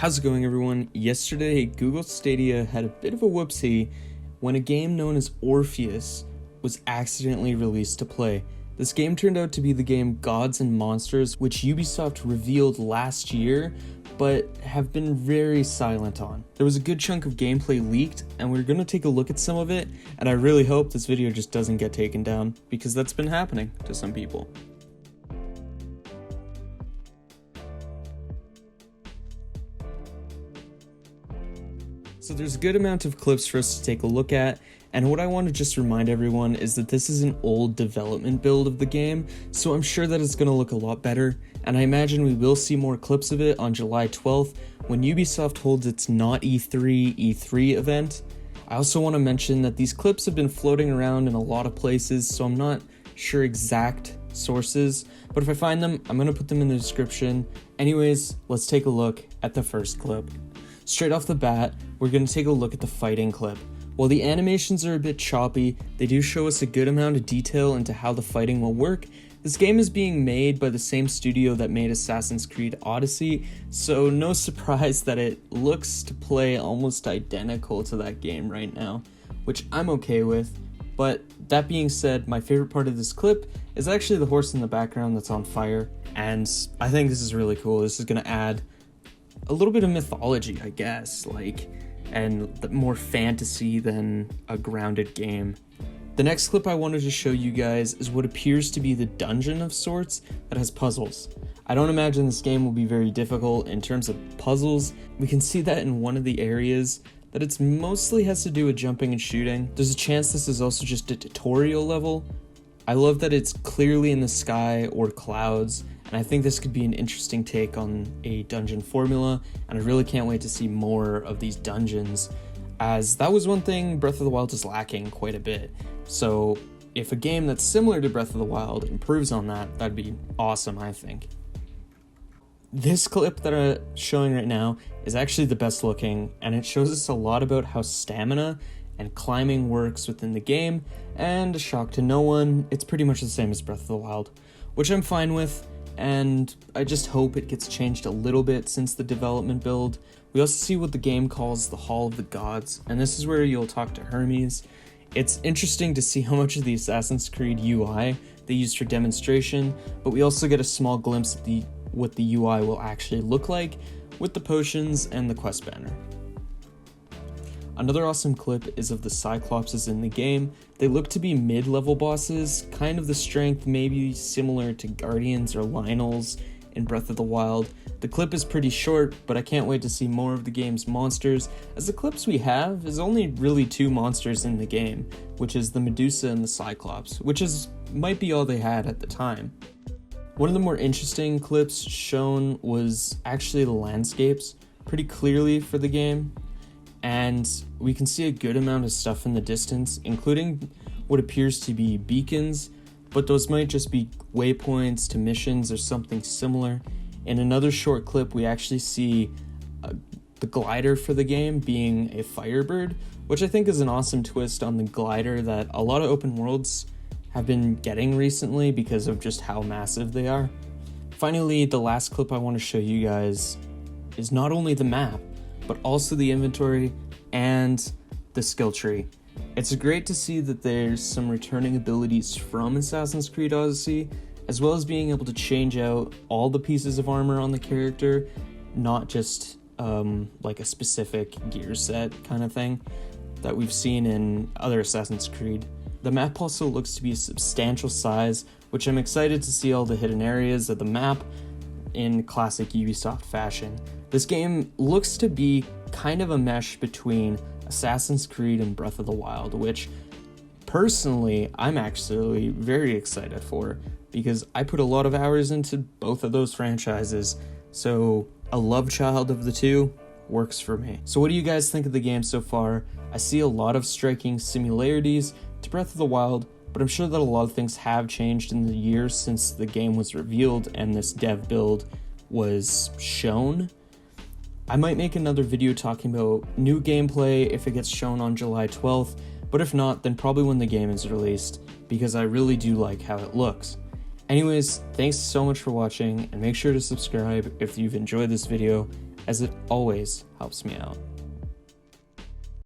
How's it going, everyone? Yesterday, Google Stadia had a bit of a whoopsie when a game known as Orpheus was accidentally released to play. This game turned out to be the game Gods and Monsters, which Ubisoft revealed last year, but have been very silent on. There was a good chunk of gameplay leaked, and we're going to take a look at some of it, and I really hope this video just doesn't get taken down, because that's been happening to some people. So there's a good amount of clips for us to take a look at, and what I want to just remind everyone is that this is an old development build of the game, so I'm sure that it's going to look a lot better, and I imagine we will see more clips of it on July 12th when Ubisoft holds its Not E3 E3 event. I also want to mention that these clips have been floating around in a lot of places, so I'm not sure exact sources, but if I find them, I'm going to put them in the description. Anyways, let's take a look at the first clip. Straight off the bat, we're going to take a look at the fighting clip. While the animations are a bit choppy, they do show us a good amount of detail into how the fighting will work. This game is being made by the same studio that made Assassin's Creed Odyssey, so no surprise that it looks to play almost identical to that game right now, which I'm okay with. But that being said, my favorite part of this clip is actually the horse in the background that's on fire, and I think this is really cool. This is going to add a little bit of mythology, I guess, and more fantasy than a grounded game. The next clip I wanted to show you guys is what appears to be the dungeon of sorts that has puzzles. I don't imagine this game will be very difficult in terms of puzzles. We can see that in one of the areas that it's mostly has to do with jumping and shooting. There's a chance this is also just a tutorial level. I love that it's clearly in the sky or clouds, and I think this could be an interesting take on a dungeon formula, and I really can't wait to see more of these dungeons, as that was one thing Breath of the Wild is lacking quite a bit. So if a game that's similar to Breath of the Wild improves on that, that'd be awesome, I think. This clip that I'm showing right now is actually the best looking, and it shows us a lot about how stamina and climbing works within the game, and a shock to no one, it's pretty much the same as Breath of the Wild, which I'm fine with, and I just hope it gets changed a little bit since the development build. We also see what the game calls the Hall of the Gods, and this is where you'll talk to Hermes. It's interesting to see how much of the Assassin's Creed UI they used for demonstration, but we also get a small glimpse at what the UI will actually look like with the potions and the quest banner. Another awesome clip is of the Cyclopes in the game. They look to be mid-level bosses, kind of the strength maybe similar to Guardians or Lynels in Breath of the Wild. The clip is pretty short, but I can't wait to see more of the game's monsters, as the clips we have is only really two monsters in the game, which is the Medusa and the Cyclops, which might be all they had at the time. One of the more interesting clips shown was actually the landscapes, pretty clearly for the game. And we can see a good amount of stuff in the distance, including what appears to be beacons, but those might just be waypoints to missions or something similar. In another short clip, we actually see the glider for the game being a Firebird, which I think is an awesome twist on the glider that a lot of open worlds have been getting recently because of just how massive they are. Finally, the last clip I want to show you guys is not only the map, but also the inventory and the skill tree. It's great to see that there's some returning abilities from Assassin's Creed Odyssey, as well as being able to change out all the pieces of armor on the character, not just like a specific gear set kind of thing that we've seen in other Assassin's Creed. The map also looks to be a substantial size, which I'm excited to see all the hidden areas of the map in classic Ubisoft fashion. This game looks to be kind of a mesh between Assassin's Creed and Breath of the Wild, which personally I'm actually very excited for, because I put a lot of hours into both of those franchises, so a love child of the two works for me. So what do you guys think of the game so far? I see a lot of striking similarities to Breath of the Wild, but I'm sure that a lot of things have changed in the years since the game was revealed and this dev build was shown. I might make another video talking about new gameplay if it gets shown on July 12th, but if not, then probably when the game is released, because I really do like how it looks. Anyways, thanks so much for watching, and make sure to subscribe if you've enjoyed this video, as it always helps me out.